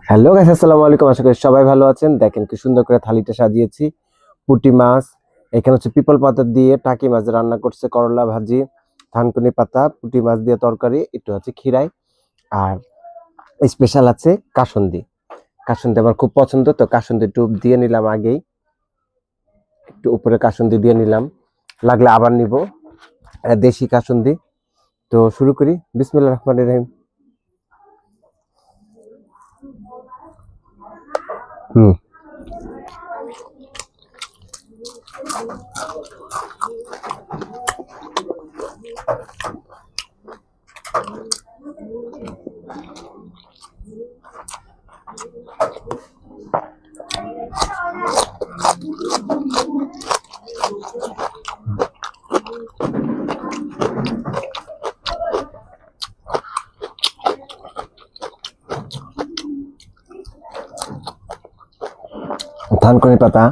Hello guys, আসসালামু আলাইকুম। আশা করি সবাই ভালো আছেন। দেখেন কি সুন্দর করে থালিটা সাজিয়েছি। পুঁটি মাছ, এখানে হচ্ছে পিপল পাতা দিয়ে টাকি মাছ রান্না করছে, করলা ভাজি, থানকুনি পাতা, পুঁটি মাছ দিয়ে তরকারি, একটু হচ্ছে খিরাই, আর স্পেশাল আছে কাসুন্দি। কাসুন্দি আমার খুব পছন্দ, তো কাসুন্দি একটু দিয়ে নিলাম আগেই, একটু উপরে কাসুন্দি দিয়ে নিলাম, লাগলে আবার নিব। দেশি কাসুন্দি। তো শুরু করি, বিসমিল্লাহির রহমানির রহিম। হুম। থানকুনি পাতা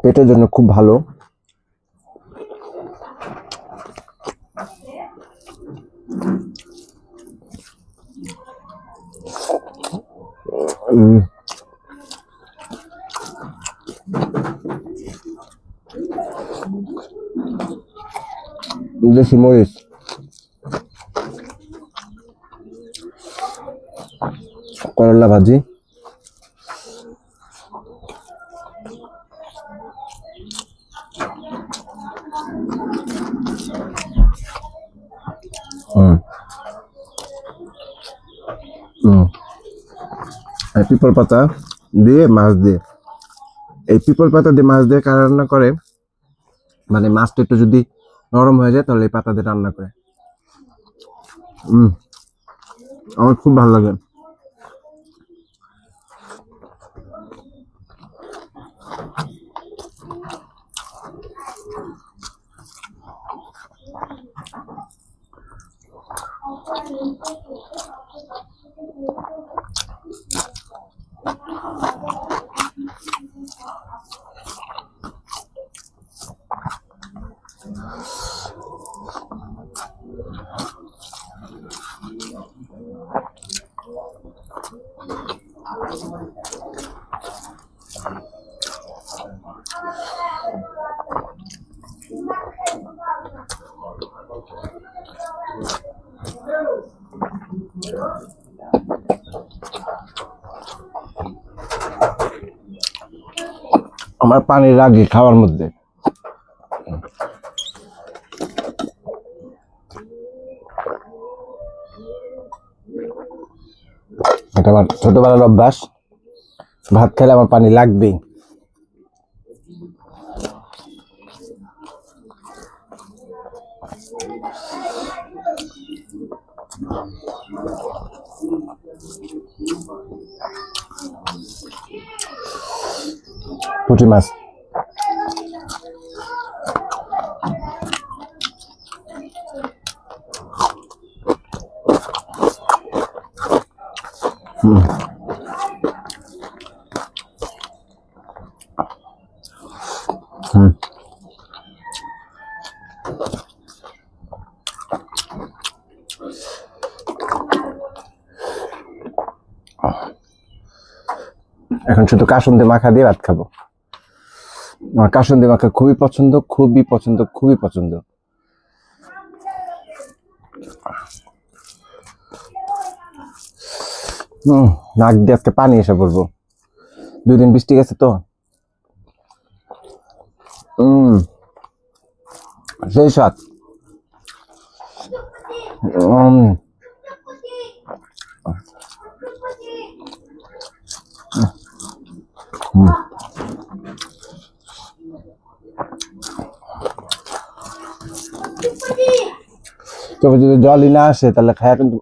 পেটের জন্য খুব ভালো। দেশি মরিচ, করলা ভাজি, হুম হুম পিপল পাতা দিয়ে মাছ দিয়ে, এই পিপল পাতা দিয়ে মাছ দিয়ে কারা রান্না করে, মানে মাছটা একটু যদি নরম হয়ে যায় তাহলে এই পাতা দিয়ে রান্না করে। আমার খুব ভালো লাগে। আমার পানির রাগে খাওয়ার মধ্যে। এটা আমার ছোটবেলার অভ্যাস, ভাত খেলে আমার পানি লাগবেই। পুঁটি মাছ, এখন শুধু কাসুন্দি মাখা দিয়ে ভাত খাবো। আমার কাসুন্দি মাখা খুবই পছন্দ, খুবই পছন্দ, খুবই পছন্দ। নাক দিয়ে আজকে পানি এসে পড়বো, 2 দিন বৃষ্টি গেছে তো। সেই স্বাদ। তবে যদি জলই না আসে তাহলে খায়া কিন্তু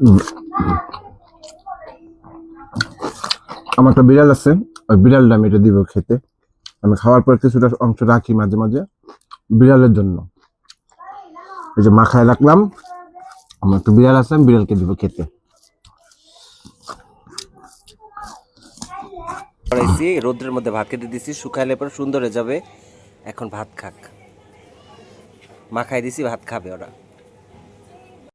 উম, আমার একটা বিড়াল আছে, ওই বিড়ালটা আমি এটা দিব খেতে। আমি খাওয়ার পর কিছুটা অংশ রাখি মাঝে মাঝে বিড়ালের জন্য। এই যে মাখায় রাখলাম, আমার একটা বিড়াল আছে, আমি বিড়ালকে দিব খেতে। করাইছি, রোদ্রের মধ্যে ভাত খেতে দিছি, শুকাইলে পরে সুন্দর হয়ে যাবে। এখন ভাত খাক, মাখাই দিছি, ভাত খাবে ওরা।